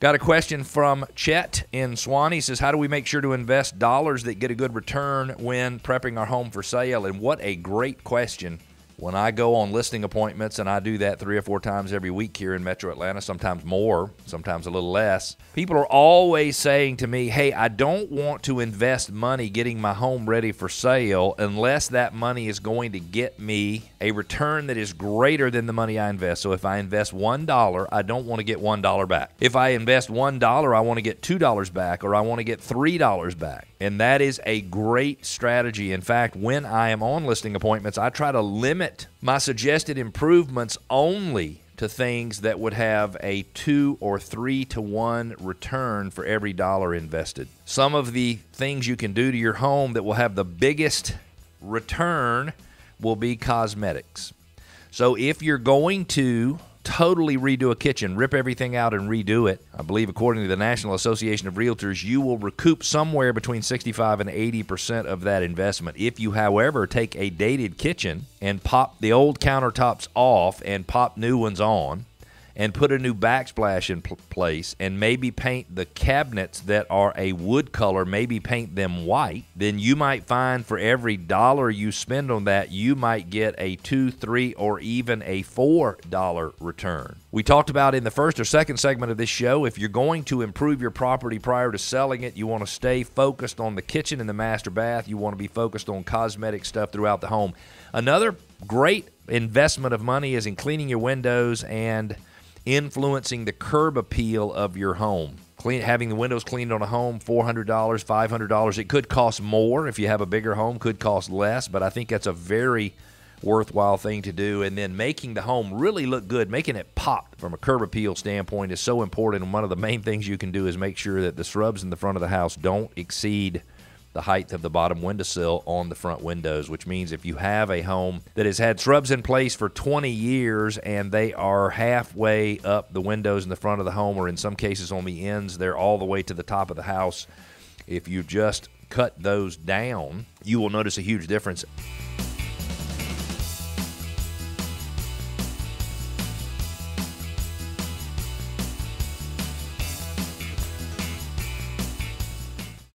Got a question from Chet in Swanee. He says, how do we make sure to invest dollars that get a good return when prepping our home for sale? And what a great question. When I go on listing appointments, and I do that 3 or 4 times every week here in Metro Atlanta, sometimes more, sometimes a little less, people are always saying to me, hey, I don't want to invest money getting my home ready for sale unless that money is going to get me a return that is greater than the money I invest. So if I invest $1, I don't want to get $1 back. If I invest $1, I want to get $2 back, or I want to get $3 back. And that is a great strategy. In fact, when I am on listing appointments, I try to limit my suggested improvements only to things that would have a 2 or 3 to 1 return for every dollar invested. Some of the things you can do to your home that will have the biggest return will be cosmetics. So if you're going to totally redo a kitchen, rip everything out and redo it, I believe according to the National Association of Realtors, you will recoup somewhere between 65 and 80% of that investment. If you, however, take a dated kitchen and pop the old countertops off and pop new ones on, and put a new backsplash in place, and maybe paint the cabinets that are a wood color, maybe paint them white, then you might find for every dollar you spend on that, you might get a $2, $3, or even a $4 return. We talked about in the first or second segment of this show, if you're going to improve your property prior to selling it, you want to stay focused on the kitchen and the master bath. You want to be focused on cosmetic stuff throughout the home. Another great investment of money is in cleaning your windows and influencing the curb appeal of your home. Having the windows cleaned on a home, $400, $500. It could cost more if you have a bigger home, could cost less, but I think that's a very worthwhile thing to do. And then making the home really look good, making it pop from a curb appeal standpoint is so important. And one of the main things you can do is make sure that the shrubs in the front of the house don't exceed the height of the bottom windowsill on the front windows, which means if you have a home that has had shrubs in place for 20 years and they are halfway up the windows in the front of the home, or in some cases on the ends, they're all the way to the top of the house, if you just cut those down, you will notice a huge difference.